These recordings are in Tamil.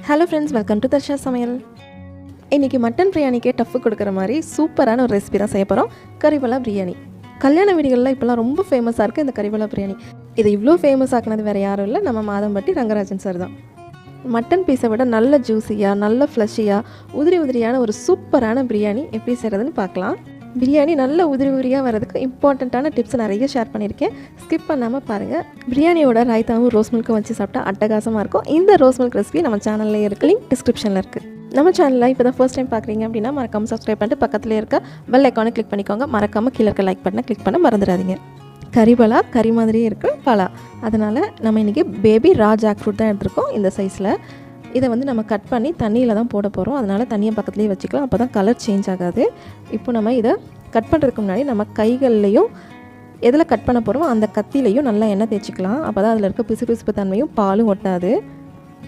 Hello friends, welcome to Darsha சமையல். இன்றைக்கி மட்டன் பிரியாணிக்கே டஃப்பு கொடுக்குற மாதிரி சூப்பரான ஒரு ரெசிபி தான் செய்ய போகிறோம். கறிவலா பிரியாணி. கல்யாண வீடுகளில் இப்போலாம் ரொம்ப ஃபேமஸாக இருக்குது இந்த கறிவலா பிரியாணி. இதை இவ்வளோ ஃபேமஸ் ஆக்குனது வேறு யாரும் இல்லை, நம்ம மாதம்பட்டி ரங்கராஜன் சார் தான். மட்டன் பீஸை விட நல்ல ஜூஸியாக, நல்ல ஃப்ளஷியாக, உதிரி உதிரியான ஒரு சூப்பரான பிரியாணி எப்படி செய்கிறதுன்னு பார்க்கலாம். பிரியாணி நல்ல உதிரி உதிரியாக வரதுக்கு இம்பார்ட்டண்ட்டான டிப்ஸ் நிறைய ஷேர் பண்ணியிருக்கேன். ஸ்கிப் பண்ணாமல் பாருங்கள். பிரியாணியோட ரைத்தாவும் ரோஸ் மில்க்கும் வச்சு சாப்பிட்டா அட்டகாசமாக இருக்கும். இந்த ரோஸ் மில்க் ரெசிபி நம்ம சேனலில் இருக்குது, லிங்க் டிஸ்கிரிப்ஷனில் இருக்குது. நம்ம சேனலில் இப்போ தான் ஃபர்ஸ்ட் டைம் பார்க்குறீங்க அப்படின்னா மறக்காமல் சப்ஸ்கிரைப் பண்ணிட்டு பக்கத்தில் இருக்க பெல் ஐக்கானை கிளிக் பண்ணிக்கோங்க. மறக்காமல் கீழே இருக்க லைக் பட்டனை கிளிக் பண்ண மறந்துடாதீங்க. கறிபலா கறி மாதிரியே இருக்குது பலா. அதனால் நம்ம இன்றைக்கி பேபி ரா ஜாக் ஃப்ரூட் தான் எடுத்துருக்கோம் இந்த சைஸில். இதை வந்து நம்ம கட் பண்ணி தண்ணியில் தான் போட போகிறோம். அதனால் தண்ணியை பக்கத்துலேயே வச்சுக்கலாம், அப்போ தான் கலர் சேஞ்ச் ஆகாது. இப்போ நம்ம இதை கட் பண்ணுறதுக்கு முன்னாடி நம்ம கைகள்லையும் எதில் கட் பண்ண போகிறோமோ அந்த கத்திலையும் நல்லா எண்ணெய் தேய்ச்சிக்கலாம். அப்போ தான் அதில் இருக்க பிசுபிசுப்பு தன்மையும் பாலும் ஒட்டாது.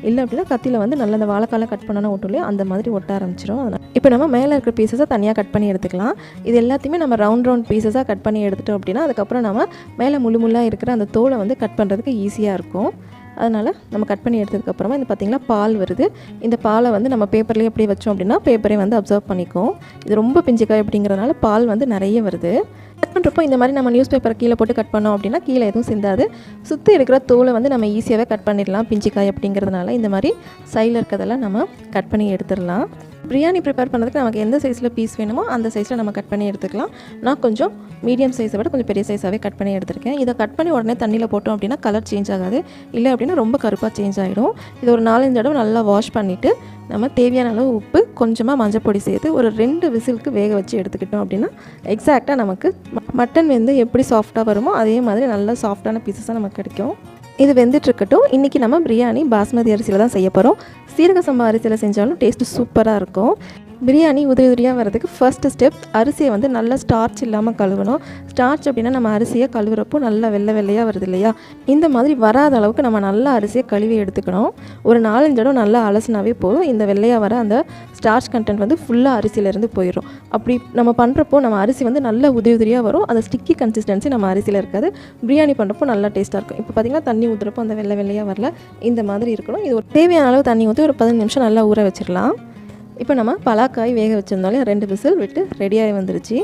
இல்லை அப்படின்னா கத்தியில் வந்து நல்லா அந்த வாழைக்காலை கட் பண்ணோன்னா ஒட்டுலையும் அந்த மாதிரி ஒட்ட ஆரம்பிச்சிடும். அதனால் இப்போ நம்ம மேலே இருக்கிற பீசஸை தனியாக கட் பண்ணி எடுத்துக்கலாம். இது எல்லாத்தையுமே நம்ம ரவுண்ட் பீசஸாக கட் பண்ணி எடுத்துட்டோம் அப்படின்னா அதுக்கப்புறம் நம்ம மேலே முள்ளாக இருக்கிற அந்த தோலை வந்து கட் பண்ணுறதுக்கு ஈஸியாக இருக்கும். அதனால் நம்ம கட் பண்ணி எடுத்ததுக்கப்புறமா இந்த பார்த்திங்கன்னா பால் வருது. இந்த பாலை வந்து நம்ம பேப்பர்லேயே அப்படியே வச்சோம் அப்படின்னா பேப்பரே வந்து அப்சர்வ் பண்ணிக்கும். இது ரொம்ப பிஞ்சுக்காய் அப்படிங்கிறதுனால பால் வந்து நிறைய வருது. கட் பண்ணுறப்போ இந்த மாதிரி நம்ம நியூஸ் பேப்பரை கீழே போட்டு கட் பண்ணோம் அப்படின்னா கீழே எதுவும் சிந்தாது. சுற்றி இருக்கிற தோலை வந்து நம்ம ஈஸியாகவே கட் பண்ணிடலாம். பிஞ்சுக்காய் அப்படிங்கிறதுனால இந்த மாதிரி சைடில் இருக்கிறதெல்லாம் நம்ம கட் பண்ணி எடுத்துடலாம். பிரியாணி ப்ரிப்பேர் பண்ணுறதுக்கு நமக்கு எந்த சைஸில் பீஸ் வேணுமோ அந்த சைஸில் நம்ம கட் பண்ணி எடுத்துக்கலாம். நான் கொஞ்சம் மீடியம் சைஸை விட கொஞ்சம் பெரிய சைஸாகவே கட் பண்ணி எடுத்துருக்கேன். இதை கட் பண்ணி உடனே தண்ணியில் போட்டோம் அப்படின்னா கலர் சேஞ்ச் ஆகாது. இல்லை அப்படின்னா ரொம்ப கருப்பாக சேஞ்ச் ஆகிடும். இது ஒரு 4-5 தடவை நல்லா வாஷ் பண்ணிவிட்டு நம்ம தேவையான அளவு உப்பு, கொஞ்சமாக மஞ்சள் பொடி சேர்த்து ஒரு 2 விசிலுக்கு வேக வச்சு எடுத்துக்கிட்டோம் அப்படின்னா எக்ஸாக்டாக நமக்கு மட்டன் வந்து எப்படி சாஃப்டாக வருமோ அதே மாதிரி நல்லா சாஃப்டான பீசஸாக நமக்கு கிடைக்கும். இது வெந்துட்டுருக்கட்டும். இன்றைக்கி நம்ம பிரியாணி பாஸ்மதி அரிசியில் தான் செய்ய போகிறோம். சீரக சம்பா அரிசியில் செஞ்சாலும் டேஸ்ட்டு சூப்பராக இருக்கும். பிரியாணி உதிரி உதிரியாக வரதுக்கு ஃபர்ஸ்ட்டு ஸ்டெப் அரிசியை வந்து நல்லா ஸ்டார்ச் இல்லாமல் கழுவணும். ஸ்டார்ச் அப்படின்னா நம்ம அரிசியை கழுவுறப்போ நல்லா வெள்ளையாக வருது இல்லையா, இந்த மாதிரி வராத அளவுக்கு நம்ம நல்லா அரிசியை கழுவி எடுத்துக்கணும். ஒரு 4-5 தடவை நல்லா அலசினாவே போதும். இந்த வெள்ளையாக வர அந்த ஸ்டார்ச் கண்டென்ட் வந்து ஃபுல்லாக அரிசியிலேருந்து போயிடும். அப்படி நம்ம பண்ணுறப்போ நம்ம அரிசி வந்து நல்ல உதிரி உதிரியாக வரும். அந்த ஸ்டிக்கி கன்சிஸ்டன்சி நம்ம அரிசியில் இருக்காது. பிரியாணி பண்ணுறப்போ நல்லா டேஸ்ட்டாக இருக்கும். இப்போ பார்த்திங்கன்னா தண்ணி ஊற்றுறப்போ அந்த வெள்ளையாக வரல, இந்த மாதிரி இருக்கணும். இது ஒரு தேவையான அளவு தண்ணி ஊற்றி ஒரு 15 நிமிஷம் நல்லா ஊற வச்சிடலாம். இப்போ நம்ம பலாக்காய் வேக வச்சுருந்தாலே 2 விசில் விட்டு ரெடியாகி வந்துருச்சு.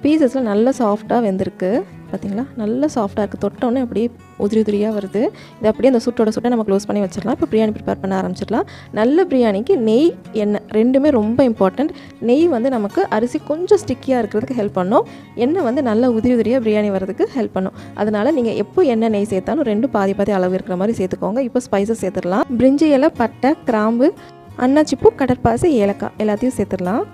பீசஸில் நல்லா சாஃப்டாக வெந்திருக்கு. பார்த்திங்களா, நல்லா சாஃப்டாக இருக்குது. தொட்டோன்னே அப்படியே உதிரியாக வருது. இது அப்படியே அந்த சுட்டை நம்ம க்ளோஸ் பண்ணி வச்சிடலாம். இப்போ பிரியாணி ப்ரிப்பேர் பண்ண ஆரம்பிச்சிடலாம். நல்ல பிரியாணிக்கு நெய், எண்ணெய் ரெண்டுமே ரொம்ப இம்பார்ட்டண்ட். நெய் வந்து நமக்கு அரிசி கொஞ்சம் ஸ்டிக்கியாக இருக்கிறதுக்கு ஹெல்ப் பண்ணும். எண்ணெய் வந்து நல்லா உதிரியாக பிரியாணி வரதுக்கு ஹெல்ப் பண்ணும். அதனால் நீங்கள் எப்போ எண்ணெய் நெய் சேர்த்தாலும் 2 பாதி அளவு இருக்கிற மாதிரி சேர்த்துக்கோங்க. இப்போ ஸ்பைசஸ் சேர்த்துடலாம். பிரிஞ்சி இலை, பட்டை, கிராம்பு, அன்னாச்சிப்பூ, கடற்பாசி, ஏலக்காய் எல்லாத்தையும் சேர்த்துடலாம்.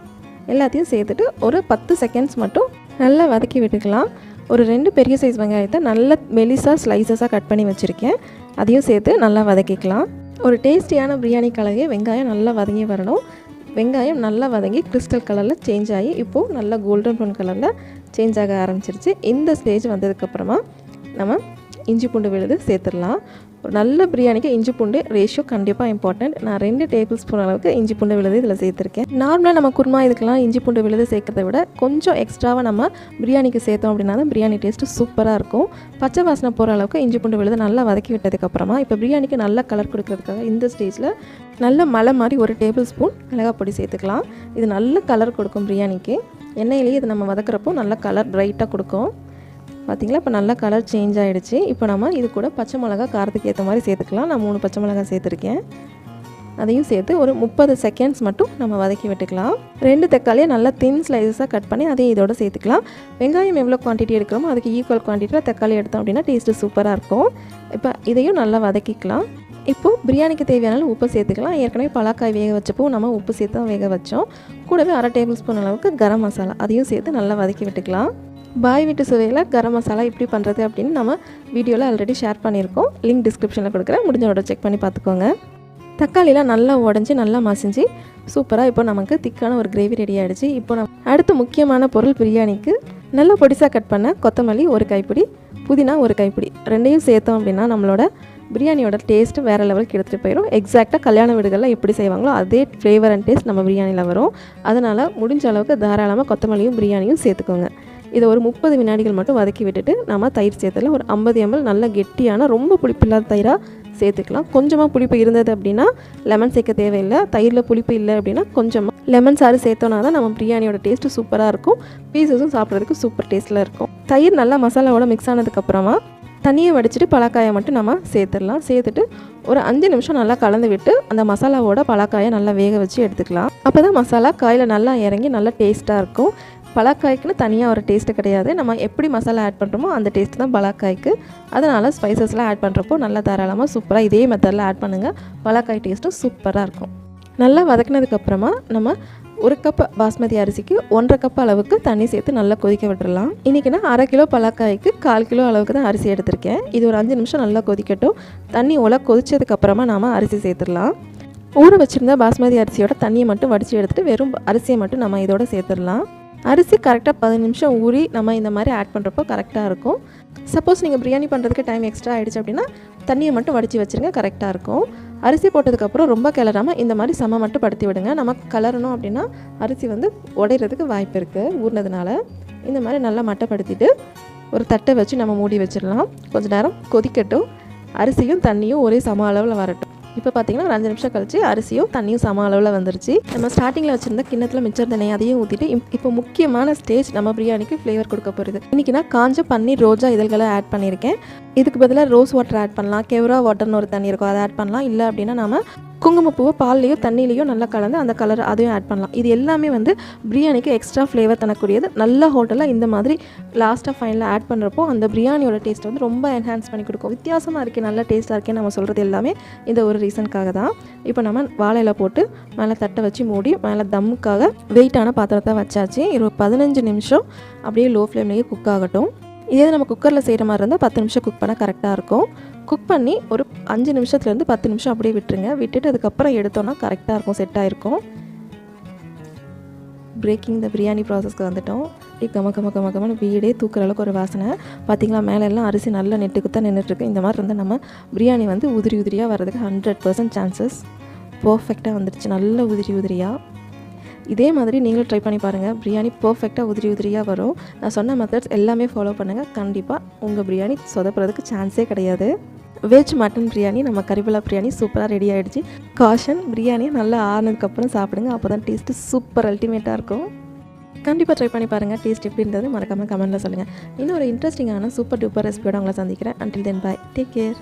எல்லாத்தையும் சேர்த்துட்டு ஒரு 10 செகண்ட்ஸ் மட்டும் நல்லா வதக்கி விட்டுக்கலாம். ஒரு 2 பெரிய சைஸ் வெங்காயத்தை நல்ல மெலிசாக ஸ்லைசஸாக கட் பண்ணி வச்சுருக்கேன். அதையும் சேர்த்து நல்லா வதக்கிக்கலாம். ஒரு டேஸ்டியான பிரியாணி கலவையை வெங்காயம் நல்லா வதங்கி வரணும். வெங்காயம் நல்லா வதங்கி கிறிஸ்டல் கலரில் சேஞ்ச் ஆகி இப்போது நல்லா கோல்டன் ப்ரௌன் கலரில் சேஞ்ச் ஆக ஆரம்பிச்சிருச்சு. இந்த ஸ்டேஜ் வந்ததுக்கப்புறமா நம்ம இஞ்சி பூண்டு விழுது சேர்த்துடலாம். ஒரு நல்ல பிரியாணிக்கு இஞ்சி பூண்டு ரேஷியோ கண்டிப்பாக இம்பார்ட்டண்ட். நான் 2 டேபிள் ஸ்பூன் அளவுக்கு இஞ்சி பூண்டு விழுது இதில் சேர்த்துருக்கேன். நார்மலாக நம்ம குருமா இதுக்கெல்லாம் இஞ்சி பூண்டு விழுது சேர்க்கறத விட கொஞ்சம் எக்ஸ்ட்ராவாக நம்ம பிரியாணிக்கு சேர்த்தோம் அப்படின்னா தான் பிரியாணி டேஸ்ட்டு சூப்பராக இருக்கும். பச்சை வாசனை போகிற அளவுக்கு இஞ்சி பூண்டு விழுது நல்லா வதக்கி விட்டதுக்கப்புறமா இப்போ பிரியாணிக்கு நல்ல கலர் கொடுக்கறதுக்காக இந்த ஸ்டேஜில் நல்ல மலை மாதிரி 1 டேபிள் ஸ்பூன் மிளகாய் பொடி சேர்த்துக்கலாம். இது நல்ல கலர் கொடுக்கும் பிரியாணிக்கு. எண்ணெயிலேயே இது நம்ம வதக்குறப்போ நல்ல கலர் பிரைட்டாக கொடுக்கும். பார்த்திங்களா, இப்போ நல்லா கலர் சேஞ்ச் ஆகிடுச்சு. இப்போ நம்ம இது கூட பச்சை மிளகா காரத்துக்கு ஏற்ற மாதிரி சேர்த்துக்கலாம். நான் 3 பச்சை மிளகா சேர்த்துருக்கேன். அதையும் சேர்த்து ஒரு 30 செகண்ட்ஸ் மட்டும் நம்ம வதக்கி விட்டுக்கலாம். 2 தக்காளியை நல்லா தின் ஸ்லைஸாக கட் பண்ணி அதையும் இதோட சேர்த்துக்கலாம். வெங்காயம் எவ்வளோ குவான்டிட்டி எடுக்கிறோமோ அதுக்கு ஈக்குவல் குவான்டிட்டியில் தக்காளி எடுத்தோம் அப்படின்னா டேஸ்ட்டு சூப்பராக இருக்கும். இப்போ இதையும் நல்லா வதக்கிக்கலாம். இப்போது பிரியாணிக்கு தேவையான உப்பு சேர்த்துக்கலாம். ஏற்கனவே பலாக்காய் வேக வச்சப்போ நம்ம உப்பு சேர்த்து தான் வேக வச்சோம். கூடவே 1/2 டேபிள் ஸ்பூன் அளவுக்கு கரம் மசாலா அதையும் சேர்த்து நல்லா வதக்கி விட்டுக்கலாம். பாய் வீட்டு சுவையில் கரம் மசாலா எப்படி பண்ணுறது அப்படின்னு நம்ம வீடியோவில் ஆல்ரெடி ஷேர் பண்ணியிருக்கோம். லிங்க் டிஸ்கிரிப்ஷனில் கொடுக்குறேன், முடிஞ்சோட செக் பண்ணி பார்த்துக்கோங்க. தக்காளிலாம் நல்லா உடஞ்சி நல்லா மசிஞ்சு சூப்பராக இப்போ நமக்கு திக்கான ஒரு கிரேவி ரெடி ஆகிடுச்சு. இப்போ அடுத்து முக்கியமான பொருள் பிரியாணிக்கு நல்லா பொடிசாக கட் பண்ண கொத்தமல்லி 1 கைப்பிடி, புதினா 1 கைப்பிடி, 2யும் சேர்த்தோம் அப்படின்னா நம்மளோட பிரியாணியோட டேஸ்ட்டு வேறு லெவலுக்கு எடுத்துகிட்டு போயிடும். எக்ஸாக்டாக கல்யாண வீடுகளில் எப்படி செய்வாங்களோ அதே ஃப்ளேவர் அண்ட் டேஸ்ட் நம்ம பிரியாணியில் வரும். அதனால் முடிஞ்ச அளவுக்கு தாராளமாக கொத்தமல்லியும் பிரியாணியும் சேர்த்துக்கோங்க. இதை ஒரு 30 வினாடிகள் மட்டும் வதக்கி விட்டுட்டு நம்ம தயிர் சேர்த்துல ஒரு 50 ml நல்ல கெட்டியான ரொம்ப புளிப்பில்லாத தயிராக சேர்த்துக்கலாம். கொஞ்சமாக புளிப்பு இருந்தது அப்படின்னா லெமன் சேர்க்க தேவையில்லை. தயிரில் புளிப்பு இல்லை அப்படின்னா கொஞ்சமாக லெமன் சாறு சேர்த்தோன்னா தான் நம்ம பிரியாணியோட டேஸ்ட்டு சூப்பராக இருக்கும். பீஸஸும் சாப்பிட்றதுக்கு சூப்பர் டேஸ்ட்டில் இருக்கும். தயிர் நல்லா மசாலாவோட மிக்ஸ் ஆனதுக்கப்புறமா தண்ணியை வடிச்சிட்டு பலாக்காயை மட்டும் நம்ம சேர்த்துடலாம். சேர்த்துட்டு ஒரு 5 நிமிஷம் நல்லா கலந்து விட்டு அந்த மசாலாவோட பலாக்காயை நல்லா வேக வச்சு எடுத்துக்கலாம். அப்போ தான் மசாலா காயில் நல்லா இறங்கி நல்லா டேஸ்ட்டாக இருக்கும். பலாக்காய்க்குன்னு தனியாக ஒரு டேஸ்ட்டு கிடையாது. நம்ம எப்படி மசாலா ஆட் பண்ணுறோமோ அந்த டேஸ்ட்டு தான் பலாக்காய்க்கு. அதனால் ஸ்பைசஸ்லாம் ஆட் பண்ணுறப்போ நல்லா தாராளமாக சூப்பராக இதே மெத்தடில் ஆட் பண்ணுங்கள். பலாக்காய் டேஸ்ட்டும் சூப்பராக இருக்கும். நல்லா வதக்கினதுக்கப்புறமா நம்ம 1 கப் பாஸ்மதி அரிசிக்கு 1.5 கப் அளவுக்கு தண்ணி சேர்த்து நல்லா கொதிக்க விட்டுறலாம். இன்றைக்கி நான் 1/2 கிலோ பலாக்காய்க்கு 1/4 கிலோ அளவுக்கு தான் அரிசி எடுத்திருக்கேன். இது ஒரு 5 நிமிஷம் நல்லா கொதிக்கட்டும். தண்ணி கொதிச்சதுக்கப்புறமா நாம் அரிசி சேர்த்துடலாம். ஊற வச்சுருந்த பாஸ்மதி அரிசியோட தண்ணியை மட்டும் வடித்து எடுத்துகிட்டு வெறும் அரிசியை மட்டும் நம்ம இதோட சேர்த்துடலாம். அரிசி கரெக்டாக 10 நிமிஷம் ஊறி நம்ம இந்த மாதிரி ஆட் பண்ணுறப்போ கரெக்டாக இருக்கும். சப்போஸ் நீங்கள் பிரியாணி பண்ணுறதுக்கு டைம் எக்ஸ்ட்ரா ஆகிடுச்சு அப்படின்னா தண்ணியை மட்டும் வடித்து வச்சுருங்க, கரெக்டாக இருக்கும். அரிசி போட்டதுக்கப்புறம் ரொம்ப கிளறாமல் இந்த மாதிரி சம மட்டும் படுத்தி விடுங்க. நமக்கு கலரணும் அப்படின்னா அரிசி உடையிறதுக்கு வாய்ப்பு இருக்குது ஊறினதுனால. இந்த மாதிரி நல்லா மட்டைப்படுத்திட்டு ஒரு தட்டை வச்சு நம்ம மூடி வச்சிடலாம். கொஞ்சம் நேரம் கொதிக்கட்டும். அரிசியும் தண்ணியும் ஒரே சம அளவில் வரட்டும். இப்போ பார்த்தீங்கன்னா ஒரு 5 நிமிஷம் கழிச்சு அரிசியும் தண்ணியும் சம அளவில் வந்துருச்சு. நம்ம ஸ்டார்டிங்கில் வச்சுருந்த கிண்ணத்தில் மிச்சம் தண்ணி அதையும் ஊற்றிட்டு இப்போ முக்கியமான ஸ்டேஜ் நம்ம பிரியாணிக்கு ஃப்ளேவர் கொடுக்க போகிறது. இன்றைக்கி நான் காஞ்ச பன்னீர் ரோஜா இதழ்களை ஆட் பண்ணியிருக்கேன். இதுக்கு பதிலாக ரோஸ் வாட்டர் ஆட் பண்ணலாம். கெவரா வாட்டர்னு ஒரு தண்ணி இருக்கும், அதை ஆட் பண்ணலாம். இல்லை அப்படின்னா நம்ம குங்குமப்பூவை பால்லையோ தண்ணியிலையோ நல்லா கலந்து அந்த கலர் அதையும் ஆட் பண்ணலாம். இது எல்லாமே பிரியாணிக்கு எக்ஸ்ட்ரா ஃப்ளேவர் தரக்கூடியது. நல்ல ஹோட்டலில் இந்த மாதிரி லாஸ்ட்டாக ஃபைனலில் ஆட் பண்ணுறப்போ அந்த பிரியாணியோட டேஸ்ட் ரொம்ப என்ஹான்ஸ் பண்ணி கொடுக்கும். வித்தியாசமாக இருக்கே, நல்ல டேஸ்ட்டாக இருக்கேன்னு நம்ம சொல்கிறது எல்லாமே இந்த ஒரு ரீசனுக்காக தான். இப்போ நம்ம வாழையில போட்டு மேலே தட்டை வச்சு மூடி மேலே தம்முக்காக வெயிட்டான பாத்திரத்தை வச்சாச்சு. 15 நிமிஷம் அப்படியே லோ ஃப்ளேம்லேயே குக் ஆகட்டும். இதே நம்ம குக்கரில் செய்கிற மாதிரி இருந்தால் 10 நிமிஷம் குக் பண்ணால் கரெக்டாக இருக்கும். குக் பண்ணி ஒரு 5 நிமிஷத்துலேருந்து 10 நிமிஷம் அப்படியே விட்டுருங்க. விட்டுட்டு அதுக்கப்புறம் எடுத்தோன்னா கரெக்டாக இருக்கும், செட் ஆகிருக்கும். பிரேக்கிங் த பிரியாணி ப்ராசஸ்க்கு வந்துட்டோம். கம வீடே தூக்குற அளவுக்கு ஒரு வாசனை. பார்த்திங்களா, மேலெல்லாம் அரிசி நல்லா நெட்டுக்கு தான் நின்றுட்டுருக்கு. இந்த மாதிரி இருந்தால் நம்ம பிரியாணி உதிரி உதிரியாக வர்றதுக்கு 100% சான்சஸ். பர்ஃபெக்டாக வந்துடுச்சு, நல்ல உதிரி உதிரியாக. இதே மாதிரி நீங்களும் ட்ரை பண்ணி பாருங்கள். பிரியாணி பர்ஃபெக்டாக உதிரி உதிரியாக வரும். நான் சொன்ன மெத்தட்ஸ் எல்லாமே ஃபாலோ பண்ணுங்கள். கண்டிப்பாக உங்கள் பிரியாணி சொதப்புறதுக்கு சான்ஸே கிடையாது. வெஜ் மட்டன் பிரியாணி, நம்ம கறிவேப்பிலை பிரியாணி சூப்பராக ரெடி ஆகிடுச்சு. காஷன், பிரியாணியை நல்லா ஆறுனதுக்கப்புறம் சாப்பிடுங்க. அப்போ தான் டேஸ்ட்டு சூப்பர் அல்டிமேட்டாக இருக்கும். கண்டிப்பாக ட்ரை பண்ணி பாருங்கள். டேஸ்ட் எப்படி இருந்தது மறக்காமல் கமெண்ட்டில் சொல்லுங்கள். இன்னும் ஒரு இன்ட்ரெஸ்டிங்கான சூப்பர் டூப்பர் ரெசிபியோட உங்களை சந்திக்கிறேன். அன்டில் தென் பாய், டேக் கேர்.